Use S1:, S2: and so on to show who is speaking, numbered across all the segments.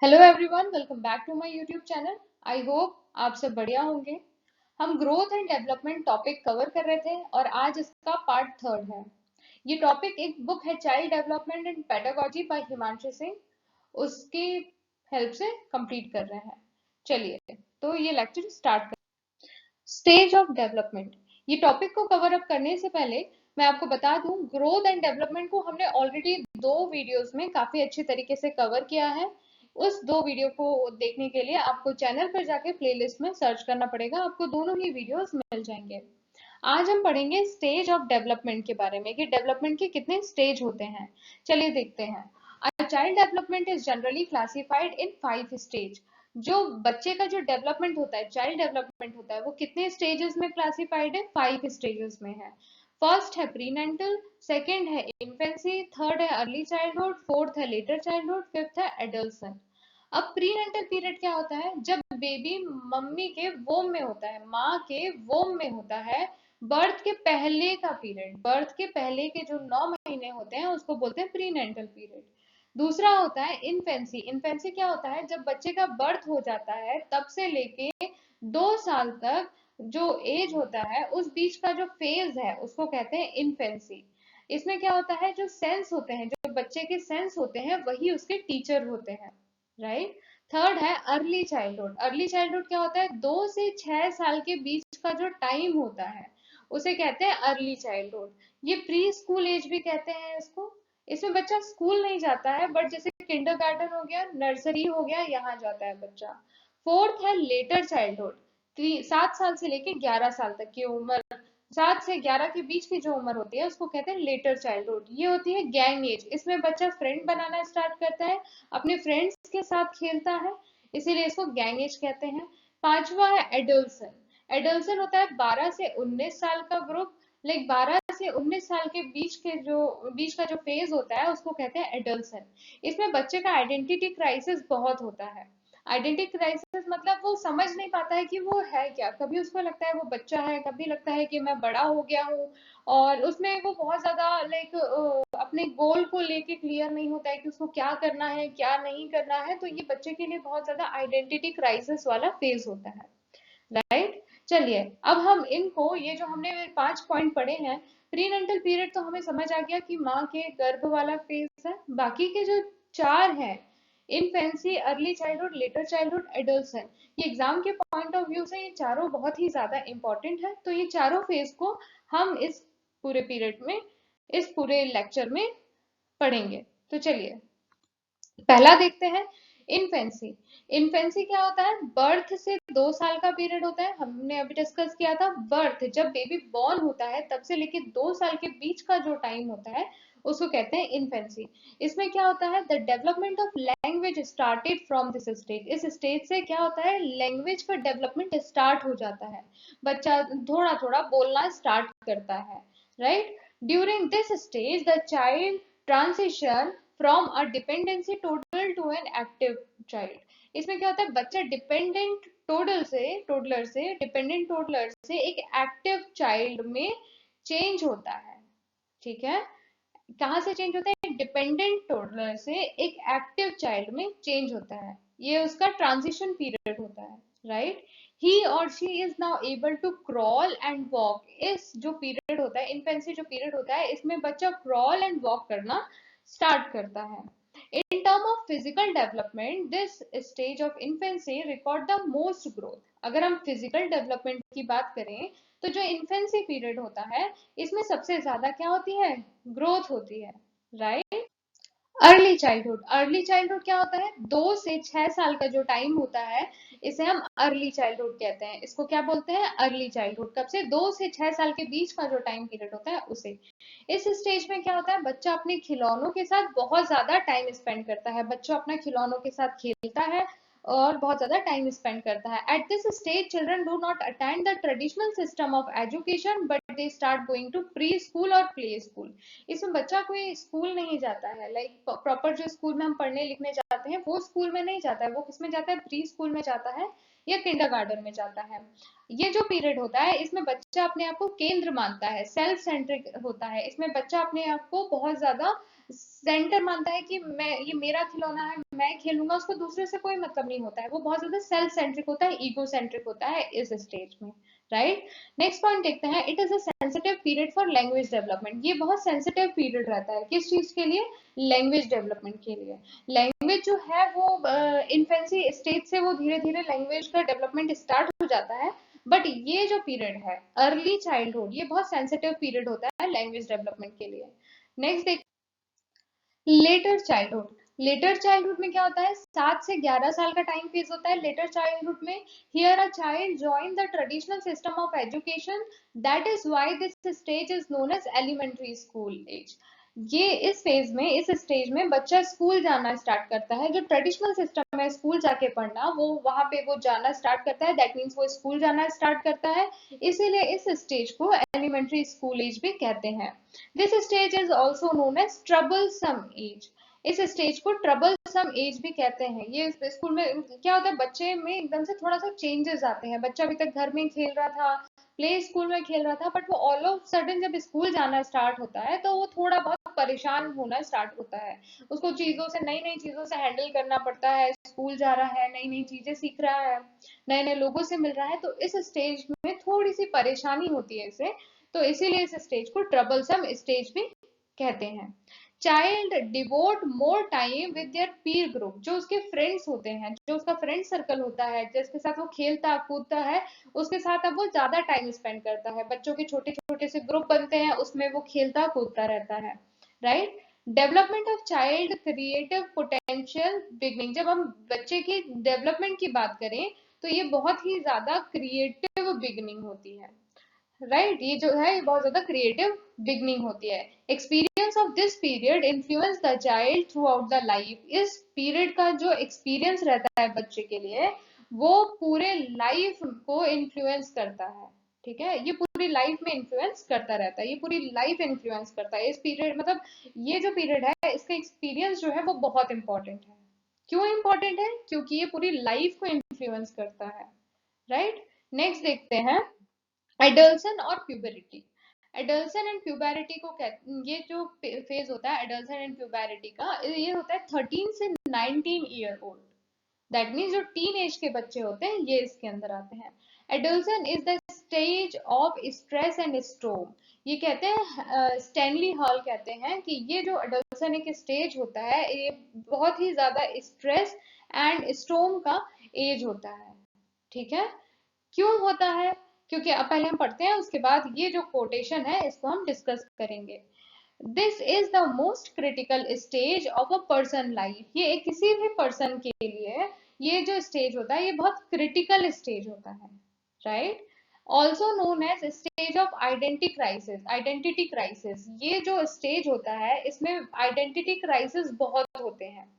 S1: Hello everyone, welcome back to my YouTube channel. I hope आप सब बढ़िया होंगे। हम growth and development topic cover कर रहे थे और आज इसका पार्ट थर्ड है। ये टॉपिक एक बुक है, child development and pedagogy by Himanshu Singh, उसकी हेल्प से कंप्लीट कर रहे हैं। चलिए तो ये lecture start. Stage of development, ये टॉपिक को कवर अप करने से पहले मैं आपको बता दूं, ग्रोथ एंड डेवलपमेंट को हमने ऑलरेडी दो वीडियोस में काफी अच्छी तरीके से कवर किया है। उस दो वीडियो को देखने के लिए आपको चैनल पर जाके प्लेलिस्ट में सर्च करना पड़ेगा, आपको दोनों ही वीडियोस मिल जाएंगे। आज हम पढ़ेंगे स्टेज ऑफ डेवलपमेंट के बारे में कि डेवलपमेंट के कितने स्टेज होते हैं। चलिए देखते हैं। A child development is generally classified in 5 stage. जो बच्चे का जो डेवलपमेंट होता है, चाइल्ड डेवलपमेंट होता है, वो कितने स्टेजेस में क्लासिफाइड है? 5 स्टेजेस में है। फर्स्ट है प्रीनेंटल, सेकंड है इन्फेंसी, थर्ड है अर्ली चाइल्डहुड, फोर्थ है लेटर चाइल्डहुड, फिफ्थ है एडल्सन। अब प्रीनेंटल पीरियड क्या होता है? जब बेबी मम्मी के वोम में होता है, माँ के वोम में होता है, बर्थ के पहले का पीरियड, बर्थ के पहले के जो 9 महीने होते हैं उसको बोलते हैं प्रीनेंटल पीरियड। दूसरा होता है इन्फेंसी। इन्फेंसी क्या होता है? जब बच्चे का बर्थ हो जाता है तब से लेके 2 साल तक जो एज होता है, उस बीच का जो फेज है उसको कहते हैं इन्फेंसी। इसमें क्या होता है? जो सेंस होते हैं, जो बच्चे के सेंस होते हैं, वही उसके टीचर होते हैं, राइट। थर्ड है अर्ली चाइल्डहुड। अर्ली चाइल्डहुड क्या होता है? 2 से 6 साल के बीच का जो टाइम होता है उसे कहते हैं अर्ली चाइल्डहुड। ये प्री स्कूल एज भी कहते हैं इसको। इसमें बच्चा स्कूल नहीं जाता है, बट जैसे किंडरगार्टन हो गया, नर्सरी हो गया, यहाँ जाता है बच्चा। फोर्थ है लेटर चाइल्डहुड। 7 साल से लेके 11 साल तक की उम्र, 7 से 11 के बीच की जो उम्र होती है उसको कहते हैं लेटर चाइल्डहुड। ये होती है गैंग एज। इसमें बच्चा फ्रेंड बनाना स्टार्ट करता है, अपने फ्रेंड्स के साथ खेलता है, इसीलिए इसको गैंग एज कहते हैं। पांचवा है एडल्सन। एडल्सन होता है 12 से 19 साल का ग्रुप। लाइक 12 से 19 साल के बीच का जो फेज होता है उसको कहते हैं एडल्सन। इसमें बच्चे का आइडेंटिटी क्राइसिस बहुत होता है। आइडेंटिटी क्राइसिस मतलब वो समझ नहीं पाता है कि वो है क्या। कभी उसको लगता है वो बच्चा है, कभी लगता है कि मैं बड़ा हो गया हूँ, और उसमें वो बहुत ज्यादा लाइक अपने गोल को लेके क्लियर नहीं होता है कि उसको क्या करना है क्या नहीं करना है। तो ये बच्चे के लिए बहुत ज्यादा आइडेंटिटी क्राइसिस वाला फेज होता है, राइट। चलिए अब हम इनको, ये जो हमने 5 पॉइंट पढ़े हैं, प्रीनेंटल पीरियड तो हमें समझ आ गया कि माँ के गर्भ वाला फेज है। बाकी के जो 4 हैं, infancy, early childhood, letter childhood, एडल्सन, ये एग्जाम के पॉइंट ऑफ व्यू से ये चारों बहुत ही ज्यादा इंपॉर्टेंट है। तो ये चारों फेज को हम इस पूरे पीरियड में, इस पूरे लेक्चर में पढ़ेंगे। तो चलिए पहला देखते हैं, इन्फेंसी। इन्फेंसी क्या होता है? बर्थ से 2 साल का पीरियड होता है। हमने अभी डिस्कस किया था, बर्थ, जब बेबी बॉर्न होता है तब से लेके 2 साल के बीच का जो टाइम होता है उसको कहते हैं इन्फेंसी। इसमें क्या होता है? The development of language started from this stage. इस स्टेज से क्या होता है? लैंग्वेज का डेवलपमेंट स्टार्ट हो जाता है, बच्चा थोड़ा थोड़ा बोलना स्टार्ट करता है, right. During this stage the child transition from a dependency toddle to an active child. इसमें क्या होता है? बच्चा डिपेंडेंट टोडलर से डिपेंडेंट टोडलर से एक एक्टिव चाइल्ड में चेंज होता है, ठीक है। कहाँ से चेंज होता है? डिपेंडेंट टोडलर से एक एक्टिव चाइल्ड में चेंज होता है। ये उसका ट्रांजिशन पीरियड होता है, राइट। ही और she is now able to crawl and walk. इस जो पीरियड होता है, इन्फेंसी जो पीरियड होता है, इसमें बच्चा क्रॉल एंड वॉक करना स्टार्ट करता है। In term of physical development, this stage of infancy record the most growth। अगर हम फिजिकल डेवलपमेंट की बात करें तो जो इन्फेंसी पीरियड होता है इसमें सबसे ज्यादा क्या होती है? ग्रोथ होती है, right. Early childhood. Early childhood क्या होता है? 2 से 6 साल का जो टाइम होता है इसे हम अर्ली चाइल्डहुड कहते हैं। इसको क्या बोलते हैं? Early childhood. कब से? 2 से 6 साल के बीच का जो टाइम पीरियड होता है उसे। इस स्टेज में क्या होता है? बच्चा अपने खिलौनों के साथ बहुत ज्यादा टाइम स्पेंड करता है, बच्चा अपना खिलौनों के साथ खेलता है और बहुत ज्यादा टाइम स्पेंड करता है। At this stage children do not attend the traditional system of education but they start going to pre school और प्ले स्कूल। इसमें बच्चा कोई स्कूल नहीं जाता है, लाइक प्रॉपर जो स्कूल में हम पढ़ने लिखने जाते हैं वो स्कूल में नहीं जाता है, वो किसमें जाता है? प्री स्कूल में जाता है या किंडरगार्टन में जाता है। ये जो पीरियड होता है इसमें बच्चा अपने आप को केंद्र मानता है, सेल्फ सेंट्रिक होता है। इसमें बच्चा अपने आप को बहुत ज्यादा सेंटर मानता है कि मैं, ये मेरा खिलौना है, मैं खेलूंगा, उसको दूसरे से कोई मतलब नहीं होता है, वो बहुत ज्यादा सेल्फ सेंट्रिक होता है, ईगो सेंट्रिक होता है इस स्टेज में, राइट। नेक्स्ट पॉइंट देखते हैं, it is a sensitive period for language development. ये बहुत सेंसिटिव पीरियड रहता है, किस चीज के लिए? लैंग्वेज डेवलपमेंट के लिए। लैंग्वेज जो है वो इन्फेंसी स्टेज से वो धीरे धीरे लैंग्वेज का डेवलपमेंट स्टार्ट हो जाता है, बट ये जो पीरियड है अर्ली चाइल्डहुड, ये बहुत सेंसिटिव पीरियड होता है लैंग्वेज डेवलपमेंट के लिए। Next, letter childhood. Letter childhood में क्या होता है, 7 से 11 साल का टाइम फेज होता है लेटर चाइल्डहुड में। Here a child join the traditional system of education, that is why this stage is known as elementary school age. ये इस फेज में, इस स्टेज में बच्चा स्कूल जाना स्टार्ट करता है, जो ट्रेडिशनल सिस्टम है स्कूल जाके पढ़ना, वो वहां पे वो जाना स्टार्ट करता है, दैट मीन्स वो स्कूल जाना स्टार्ट करता है। इसीलिए इस स्टेज को एलिमेंट्री स्कूल एज भी कहते हैं। This stage is also known as troublesome age. इस स्टेज को ट्रबलसम एज भी कहते हैं। ये स्कूल में क्या होता है, बच्चे में एकदम से थोड़ा सा चेंजेस आते हैं, बच्चा अभी तक घर में खेल रहा था, प्ले स्कूल में खेल रहा था, बट वो ऑल ऑफ सडन जब स्कूल जाना स्टार्ट होता है तो वो थोड़ा बहुत परेशान होना स्टार्ट होता है। उसको चीजों से, नई नई चीजों से हैंडल करना पड़ता है, स्कूल जा रहा है, नई नई चीजें सीख रहा है, नए नए लोगों से मिल रहा है, तो इस स्टेज में थोड़ी सी परेशानी होती है इसे, तो इसीलिए इस स्टेज को ट्रबलसम स्टेज भी कहते हैं। Child devote more time with their Pir group. जो उसके फ्रेंड्स होते हैं, जो उसका फ्रेंड सर्कल होता है, जिसके साथ वो खेलता कूदता है, उसके साथ अब वो ज्यादा टाइम स्पेंड करता है। बच्चों के छोटे छोटे से ग्रुप बनते हैं, उसमें वो खेलता कूदता रहता है, right. Development of child creative potential beginning. जब हम बच्चे की डेवलपमेंट की बात करें तो ये बहुत ही ज्यादा क्रिएटिव बिगनिंग होती है, राइट। ये जो है ये बहुत ज्यादा क्रिएटिव बिगनिंग होती है। Experience of this period influence the child through out the life. इस पीरियड का जो एक्सपीरियंस रहता है बच्चे के लिए, वो पूरे लाइफ को इन्फ्लुएंस करता है, ठीक है। ये पूरी लाइफ में इन्फ्लुएंस करता रहता है, ये पूरी लाइफ इन्फ्लुएंस करता है इस पीरियड, मतलब ये जो पीरियड है इसका एक्सपीरियंस जो है वो बहुत इंपॉर्टेंट है। क्यों इंपॉर्टेंट है? क्योंकि ये पूरी लाइफ को इन्फ्लुएंस करता है, राइट। नेक्स्ट देखते हैं, एडल्सन और प्यूबरिटी। एडल्सन एंड प्यूबरिटी को ये जो फेज होता है एडल्सन एंड प्यूबरिटी का, ये होता है 13 से 19 ईयर ओल्ड। दैट मीन्स जो टीन एज के बच्चे होते हैं ये इसके अंदर आते हैं। Adolescence is the stage of stress and storm. ये कहते हैं, स्टैनली हॉल कहते हैं कि ये जो एडल्सन एक स्टेज होता है, ये बहुत ही ज्यादा स्ट्रेस एंड स्टोम का एज होता है, ठीक है। क्यों होता है? क्योंकि अब पहले हम पढ़ते हैं, उसके बाद ये जो कोटेशन है इसको हम डिस्कस करेंगे। This is the most critical stage of a person life. ये किसी भी पर्सन के लिए ये जो स्टेज होता है ये बहुत क्रिटिकल स्टेज होता है, right. Also known as stage of identity crisis. Identity crisis, ये जो स्टेज होता है इसमें आइडेंटिटी क्राइसिस बहुत होते हैं।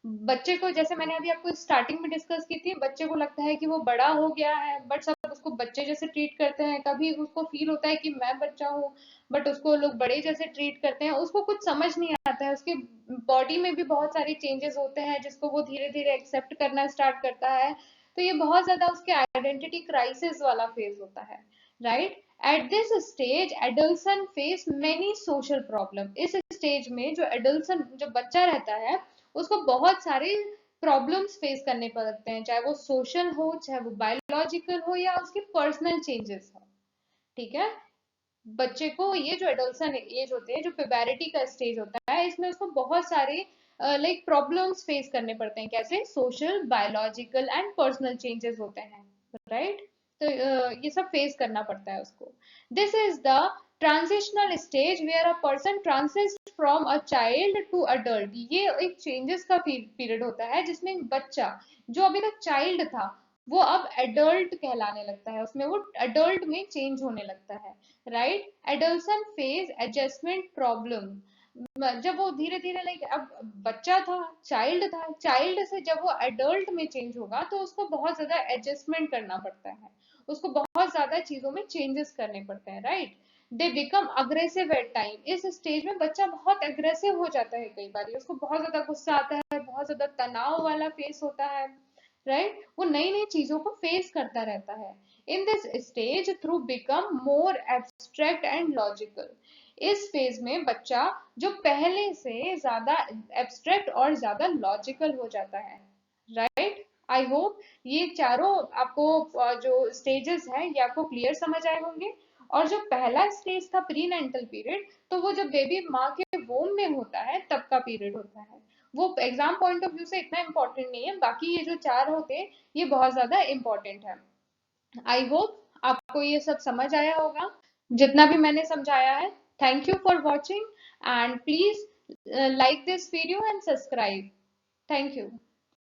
S1: बच्चे को, जैसे मैंने अभी आपको स्टार्टिंग में डिस्कस की थी, बच्चे को लगता है कि वो बड़ा हो गया है, बट सब उसको बच्चे जैसे ट्रीट करते हैं। कभी उसको फील होता है कि मैं बच्चा हूँ, बट उसको लोग बड़े जैसे ट्रीट करते हैं। उसको कुछ समझ नहीं आता है, उसके बॉडी में भी बहुत सारे चेंजेस होते हैं जिसको वो धीरे धीरे एक्सेप्ट करना स्टार्ट करता है। तो ये बहुत ज्यादा उसके आइडेंटिटी क्राइसिस वाला फेज होता है, right. Eight this stage एडल्सन face many social problem. इस स्टेज में जो एडल्सन, जो बच्चा रहता है, उसको बहुत सारे प्रॉब्लम्स फेस करने पड़ते हैं, चाहे वो सोशल हो, चाहे वो बायोलॉजिकल हो, या उसके पर्सनल चेंजेस हो, ठीक है। बच्चे को ये जो एडोल्सन एज होते हैं, जो प्यूबरिटी का स्टेज होता है, इसमें उसको बहुत सारे लाइक प्रॉब्लम्स फेस करने पड़ते हैं। कैसे? Social, biological and personal changes होते हैं, राइट। तो ये सब फेस करना पड़ता है उसको। This is the transitional stage where a person transit from a child to adult. ये एक चेंजेस का पीरियड होता है जिसमें बच्चा जो अभी तक चाइल्ड था वो अब एडल्ट कहलाने लगता है, उसमें वो एडल्ट में चेंज होने लगता है, राइट। एडल्सन phase adjustment problem. जब वो धीरे धीरे, लाइक अब बच्चा था, चाइल्ड था, चाइल्ड से जब वो एडल्ट में चेंज होगा तो उसको बहुत ज्यादा एडजस्टमेंट करना पड़ता है, उसको बहुत ज्यादा चीजों में चेंजेस करने पड़ते हैं, right. They become aggressive at time. इस स्टेज में बच्चा बहुत अग्रेसिव हो जाता है, कई बार उसको बहुत ज्यादा गुस्सा आता है, बहुत ज्यादा तनाव वाला फेस होता है, राइट। वो नई नई चीजों को फेस करता रहता है। In this stage through become more abstract and logical. इस फेज में बच्चा जो पहले से ज्यादा एब्स्ट्रैक्ट और ज्यादा लॉजिकल हो जाता है, राइट। आई होप ये चारों आपको जो स्टेजेस हैं ये आपको क्लियर समझ आए होंगे। और जो पहला स्टेज था प्री नेंटल पीरियड, तो वो जब बेबी माँ के वोम में होता है तब का पीरियड होता है। वो एग्जाम पॉइंट ऑफ व्यू से इतना इंपॉर्टेंट नहीं है, बाकी ये जो चार होते हैं ये बहुत ज्यादा इंपॉर्टेंट है। आई होप आपको ये सब समझ आया होगा जितना भी मैंने समझाया है। Thank you for watching and please like this video and subscribe. Thank you.